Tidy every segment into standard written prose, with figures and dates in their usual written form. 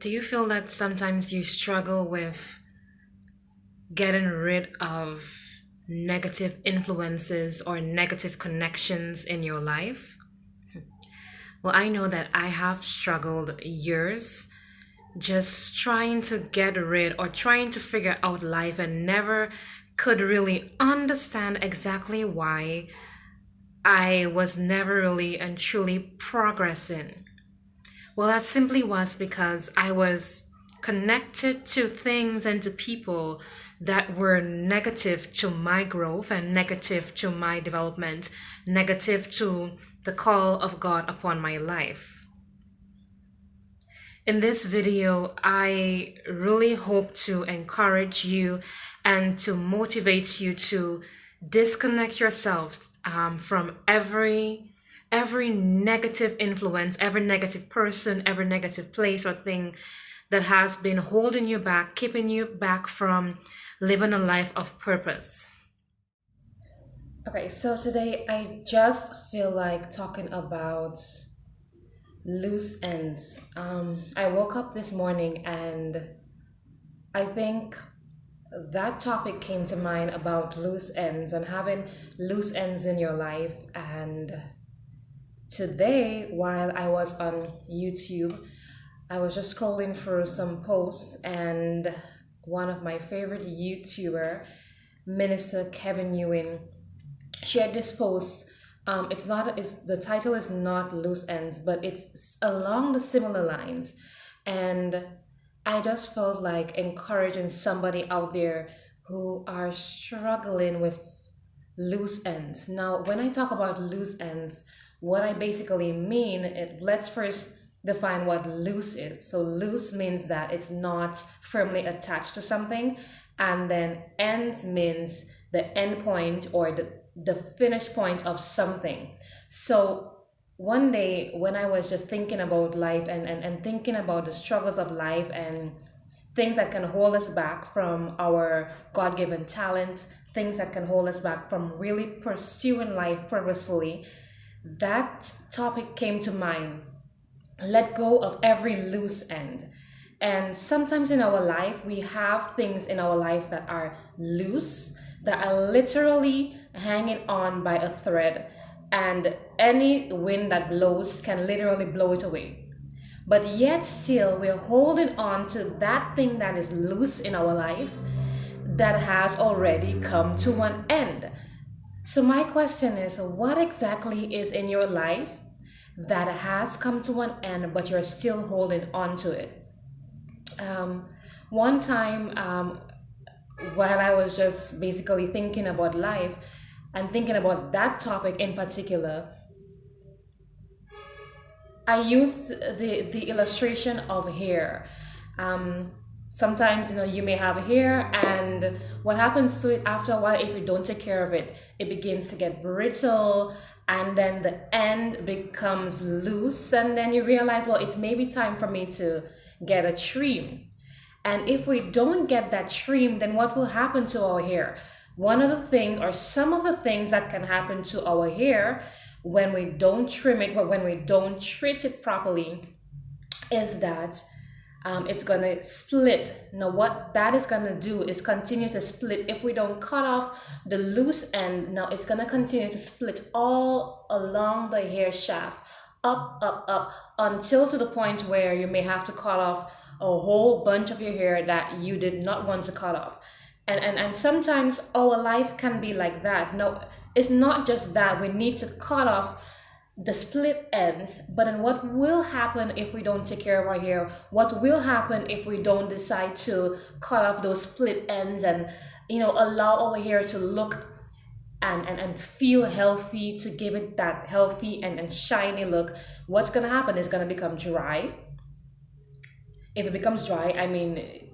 Do you feel that sometimes you struggle with getting rid of negative influences or negative connections in your life? Well, I know that I have struggled years just trying to get rid or trying to figure out life and never could really understand exactly why I was never really and truly progressing. Well, that simply was because I was connected to things and to people that were negative to my growth and negative to my development, negative to the call of God upon my life. In this video, I really hope to encourage you and to motivate you to disconnect yourself from every negative influence, every negative person, every negative place or thing that has been holding you back, keeping you back from living a life of purpose. Okay, so today I just feel like talking about loose ends. I woke up this morning and I think that topic came to mind about loose ends and having loose ends in your life. And today, while I was on YouTube, I was just scrolling through some posts, and one of my favorite YouTuber, Minister Kevin Ewing, shared this post. It's the title is not loose ends, but it's along the similar lines, and I just felt like encouraging somebody out there who are struggling with loose ends. Now, when I talk about loose ends, what I basically mean, let's first define what loose is. So loose means that it's not firmly attached to something, and then ends means the end point or the finish point of something. So one day when I was just thinking about life and thinking about the struggles of life and things that can hold us back from our God-given talent, things that can hold us back from really pursuing life purposefully, that topic came to mind. Let go of every loose end. And sometimes in our life, we have things in our life that are loose, that are literally hanging on by a thread, and any wind that blows can literally blow it away. But yet still, we're holding on to that thing that is loose in our life that has already come to an end. So my question is, what exactly is in your life that has come to an end, but you're still holding on to it? One time, while I was just basically thinking about life and thinking about that topic in particular, I used the illustration of hair. Sometimes, you may have hair, and what happens to it after a while, if you don't take care of it, it begins to get brittle, and then the end becomes loose, and then you realize, well, it's maybe time for me to get a trim. And if we don't get that trim, then what will happen to our hair? One of the things, or some of the things that can happen to our hair when we don't trim it, but when we don't treat it properly, is that it's gonna split. Now, what that is gonna do is continue to split. If we don't cut off the loose end, now it's gonna continue to split all along the hair shaft, up, until to the point where you may have to cut off a whole bunch of your hair that you did not want to cut off. And sometimes our life can be like that. No, it's not just that we need to cut off the split ends, but then what will happen if we don't take care of our hair? What will happen if we don't decide to cut off those split ends and allow our hair to look and feel healthy, to give it that healthy and shiny look? What's gonna happen is gonna become dry. If it becomes dry, I mean,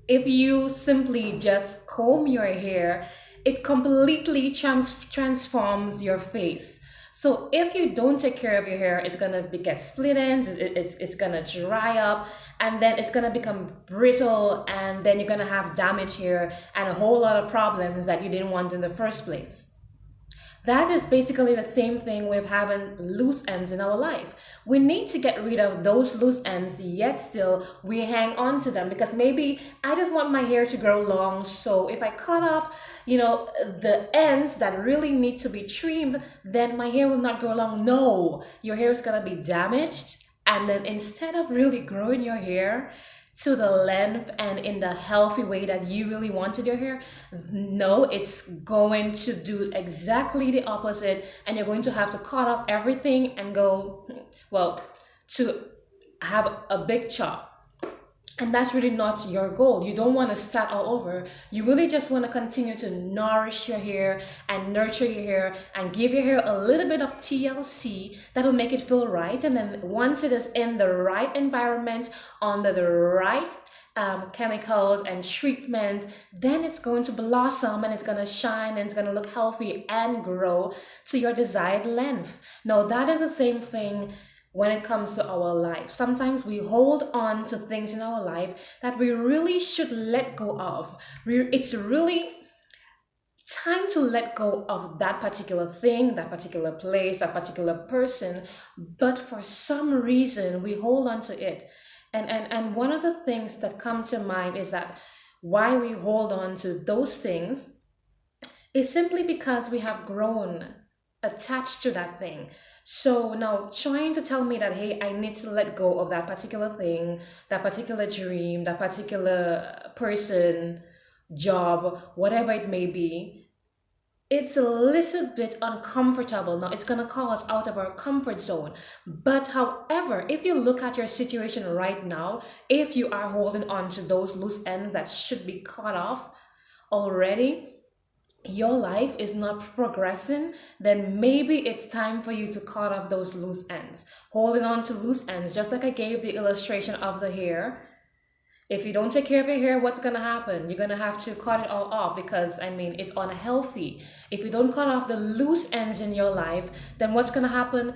if you simply just comb your hair, it completely transforms your face. So if you don't take care of your hair, it's gonna get split ends, it's gonna dry up, and then it's gonna become brittle, and then you're gonna have damaged hair and a whole lot of problems that you didn't want in the first place. That is basically the same thing with having loose ends in our life. We need to get rid of those loose ends, yet still we hang on to them because maybe I just want my hair to grow long. So if I cut off, the ends that really need to be trimmed, then my hair will not grow long. No, your hair is gonna be damaged. And then instead of really growing your hair to the length and in the healthy way that you really wanted your hair, no, it's going to do exactly the opposite. And you're going to have to cut off everything and go, well, to have a big chop. And that's really not your goal. You don't want to start all over. You really just want to continue to nourish your hair and nurture your hair and give your hair a little bit of TLC that will make it feel right. And then once it is in the right environment, under the right chemicals and treatment, then it's going to blossom and it's going to shine and it's going to look healthy and grow to your desired length. Now, that is the same thing when it comes to our life. Sometimes we hold on to things in our life that we really should let go of. It's really time to let go of that particular thing, that particular place, that particular person, but for some reason we hold on to it. And one of the things that come to mind is that why we hold on to those things is simply because we have grown attached to that thing. So now trying to tell me that, hey, I need to let go of that particular thing, that particular dream, that particular person, job, whatever it may be, it's a little bit uncomfortable. Now it's going to call us out of our comfort zone. But however, if you look at your situation right now, if you are holding on to those loose ends that should be cut off already, your life is not progressing, then maybe it's time for you to cut off those loose ends. Holding on to loose ends, just like I gave the illustration of the hair. If you don't take care of your hair, what's going to happen? You're going to have to cut it all off because, it's unhealthy. If you don't cut off the loose ends in your life, then what's going to happen?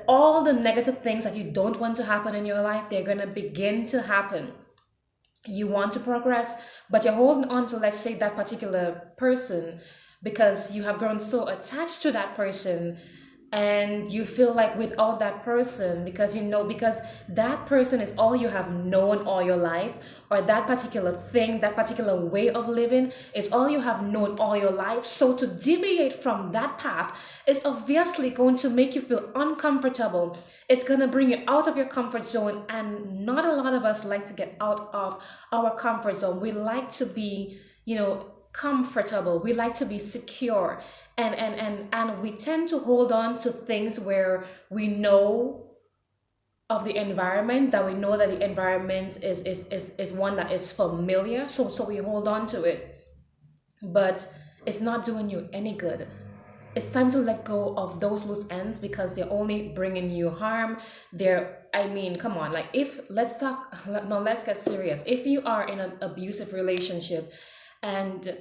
All the negative things that you don't want to happen in your life, they're going to begin to happen. You want to progress, but you're holding on to, let's say, that particular person because you have grown so attached to that person and you feel like without that person, because that person is all you have known all your life, or that particular thing, that particular way of living is all you have known all your life. So to deviate from that path is obviously going to make you feel uncomfortable. It's going to bring you out of your comfort zone, and not a lot of us like to get out of our comfort zone. We like to be, comfortable. We like to be secure, and we tend to hold on to things where we know of the environment, that we know that the environment is one that is familiar, so we hold on to it, but it's not doing you any good. It's time to let go of those loose ends because they're only bringing you harm. Come on, let's get serious. If you are in an abusive relationship and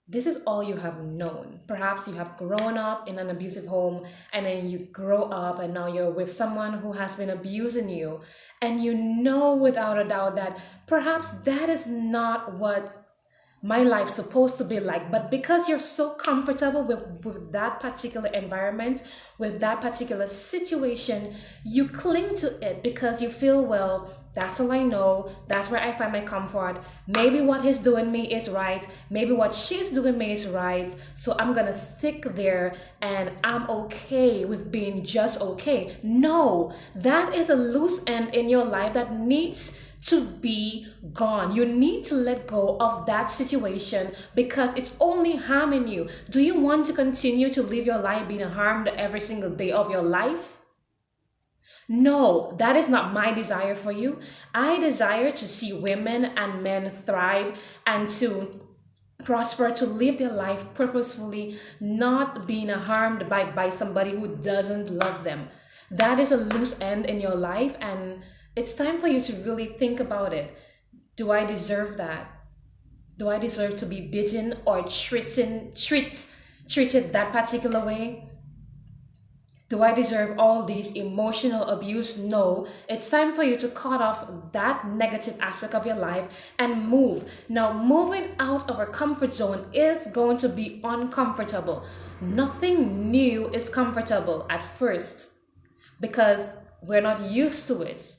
this is all you have known, perhaps you have grown up in an abusive home and then you grow up and now you're with someone who has been abusing you, and you know without a doubt that perhaps that is not what my life's supposed to be like, but because you're so comfortable with that particular environment, with that particular situation, you cling to it because you feel, well, that's all I know, that's where I find my comfort. Maybe what he's doing me is right, maybe what she's doing me is right, so I'm gonna stick there and I'm okay with being just okay. No, that is a loose end in your life that needs to be gone. You need to let go of that situation because it's only harming you. Do you want to continue to live your life being harmed every single day of your life? No, that is not my desire for you. I desire to see women and men thrive and to prosper, to live their life purposefully, not being harmed by somebody who doesn't love them. That is a loose end in your life, and it's time for you to really think about it. Do I deserve that? Do I deserve to be beaten or treated that particular way? Do I deserve all these emotional abuse? No. It's time for you to cut off that negative aspect of your life and move. Now, moving out of our comfort zone is going to be uncomfortable. Nothing new is comfortable at first because we're not used to it.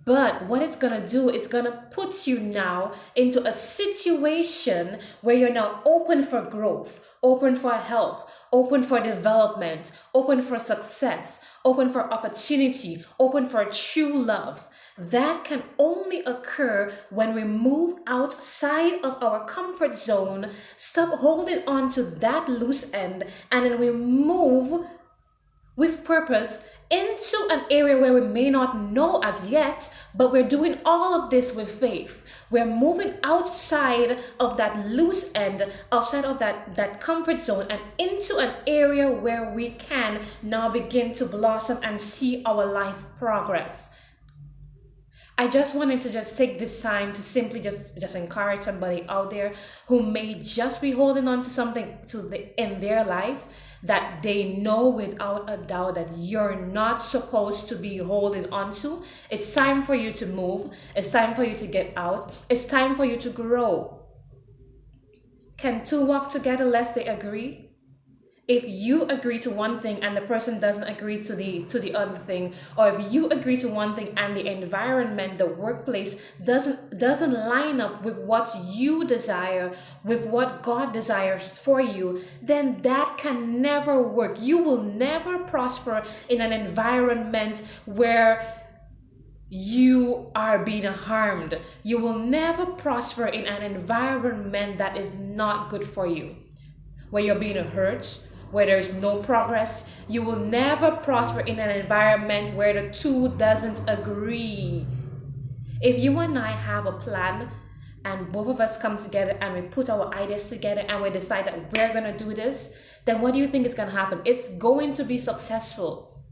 But what it's going to do, it's going to put you now into a situation where you're now open for growth, open for help, open for development, open for success, open for opportunity, open for true love. That can only occur when we move outside of our comfort zone, stop holding on to that loose end, and then we move with purpose into an area where we may not know as yet, but we're doing all of this with faith. We're moving outside of that loose end, outside of that comfort zone, and into an area where we can now begin to blossom and see our life progress. I just wanted to just take this time to simply just encourage somebody out there who may just be holding on to something in their life that they know without a doubt that you're not supposed to be holding on to. It's time for you to move. It's time for you to get out. It's time for you to grow. Can two walk together lest they agree? If you agree to one thing and the person doesn't agree to the other thing, or if you agree to one thing and the environment, the workplace doesn't line up with what you desire, with what God desires for you, then that can never work. You will never prosper in an environment where you are being harmed. You will never prosper in an environment that is not good for you, where you're being hurt, where there is no progress. You will never prosper in an environment where the two doesn't agree. If you and I have a plan and both of us come together and we put our ideas together and we decide that we're going to do this, then what do you think is going to happen? It's going to be successful.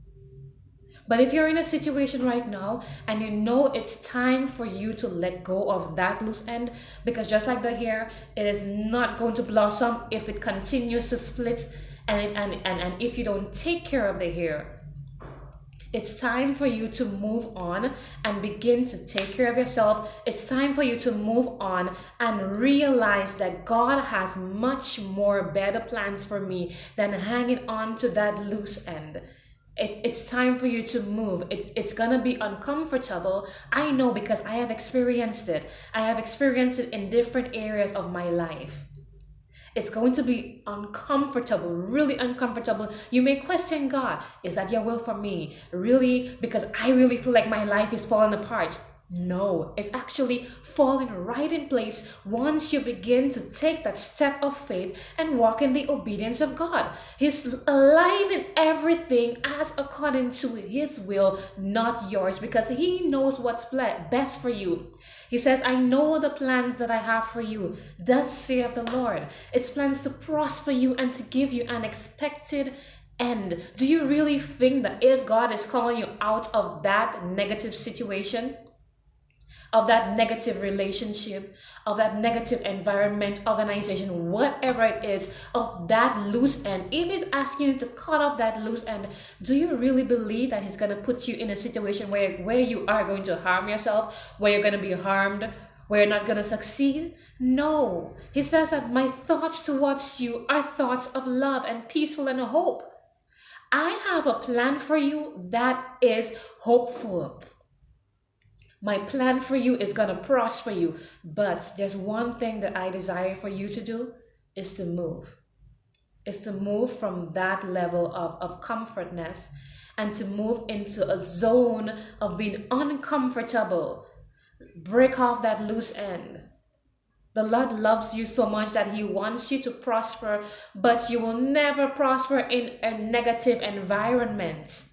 But if you're in a situation right now and you know it's time for you to let go of that loose end, because just like the hair, it is not going to blossom if it continues to split and if you don't take care of the hair. It's time for you to move on and begin to take care of yourself. It's time for you to move on and realize that God has much more better plans for me than hanging on to that loose end. It's time for you to move. It's going to be uncomfortable. I know, because I have experienced it. I have experienced it in different areas of my life. It's going to be uncomfortable, really uncomfortable. You may question God. Is that your will for me? Really? Because I really feel like my life is falling apart. No, it's actually falling right in place once you begin to take that step of faith and walk in the obedience of God. He's aligning everything as according to His will, not yours, because He knows what's best for you. He says, I know the plans that I have for you, thus saith the Lord. It's plans to prosper you and to give you an expected end. Do you really think that if God is calling you out of that negative situation, of that negative relationship, of that negative environment, organization, whatever it is, of that loose end, if He's asking you to cut off that loose end, do you really believe that He's going to put you in a situation where you are going to harm yourself, where you're going to be harmed, where you're not going to succeed? No. He says that my thoughts towards you are thoughts of love and peaceful and hope. I have a plan for you that is hopeful. My plan for you is going to prosper you. But there's one thing that I desire for you to do, is to move. Is to move from that level of comfortness and to move into a zone of being uncomfortable. Break off that loose end. The Lord loves you so much that He wants you to prosper, but you will never prosper in a negative environment.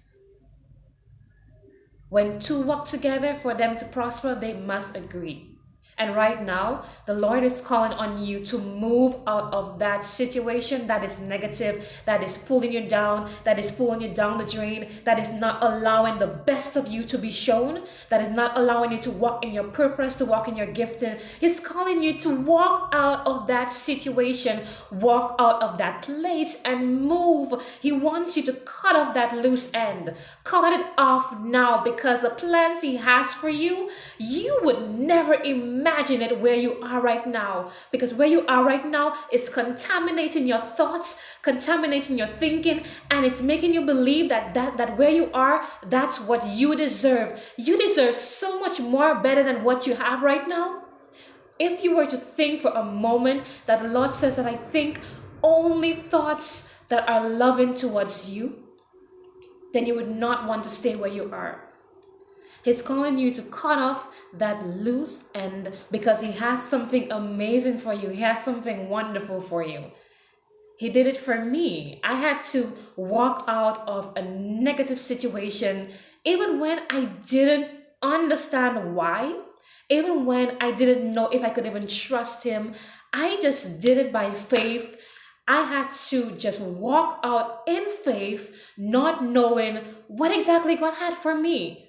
When two walk together, for them to prosper, they must agree. And right now, the Lord is calling on you to move out of that situation that is negative, that is pulling you down, that is pulling you down the drain, that is not allowing the best of you to be shown, that is not allowing you to walk in your purpose, to walk in your gifting. He's calling you to walk out of that situation, walk out of that place and move. He wants you to cut off that loose end. Cut it off now, because the plans He has for you, you would never imagine imagine it where you are right now, because where you are right now is contaminating your thoughts, contaminating your thinking, and it's making you believe that where you are, that's what you deserve. You deserve so much more better than what you have right now. If you were to think for a moment that the Lord says that I think only thoughts that are loving towards you, then you would not want to stay where you are. He's calling you to cut off that loose end because he has something amazing for you. He has something wonderful for you. He did it for me. I had to walk out of a negative situation even when I didn't understand why, even when I didn't know if I could even trust him. I just did it by faith. I had to just walk out in faith, not knowing what exactly God had for me.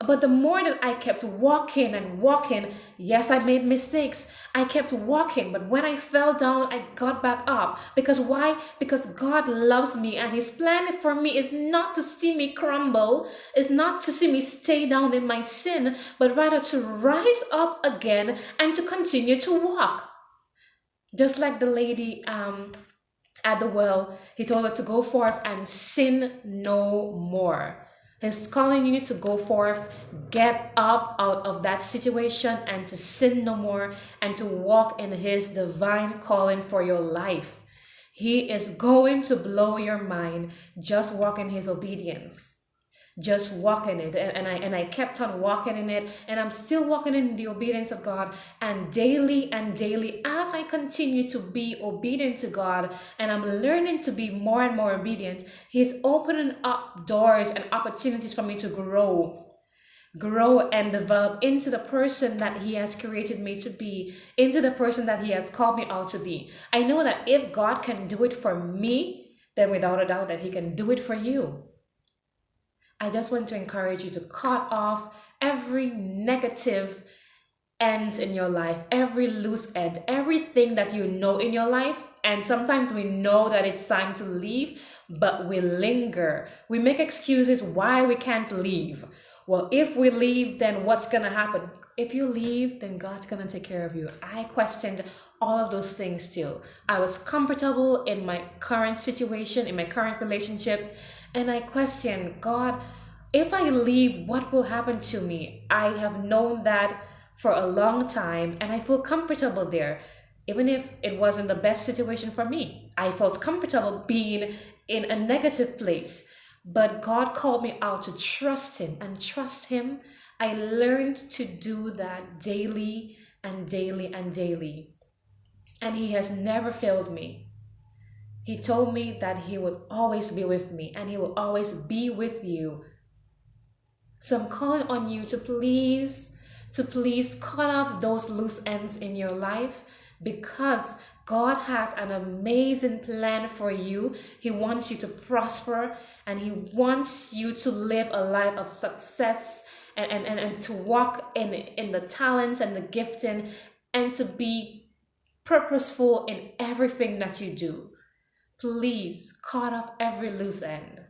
But the more that I kept walking and walking, yes, I made mistakes. I kept walking, but when I fell down, I got back up. Because why? Because God loves me, and his plan for me is not to see me crumble, is not to see me stay down in my sin, but rather to rise up again and to continue to walk. Just like the lady at the well, he told her to go forth and sin no more. He's calling you to go forth, get up out of that situation and to sin no more and to walk in his divine calling for your life. He is going to blow your mind. Just walk in his obedience. Just walk in it. And I kept on walking in it, and I'm still walking in the obedience of God. And daily, as I continue to be obedient to God, and I'm learning to be more and more obedient, he's opening up doors and opportunities for me to grow and develop into the person that he has created me to be, into the person that he has called me out to be. I know that if God can do it for me, then without a doubt that he can do it for you. I just want to encourage you to cut off every negative ends in your life, every loose end, everything that you know in your life. And sometimes we know that it's time to leave, but we linger. We make excuses why we can't leave. Well, if we leave, then what's going to happen? If you leave, then God's going to take care of you. I questioned all of those things too. I was comfortable in my current situation, in my current relationship, and I questioned, God, if I leave, what will happen to me? I have known that for a long time, and I feel comfortable there. Even if it wasn't the best situation for me, I felt comfortable being in a negative place. But God called me out to trust him, and trust him. I learned to do that daily and daily and daily. And he has never failed me. He told me that he would always be with me, and he will always be with you. So I'm calling on you to please cut off those loose ends in your life, because God has an amazing plan for you. He wants you to prosper, and he wants you to live a life of success, and to walk in the talents and the gifting, and to be purposeful in everything that you do. Please cut off every loose end.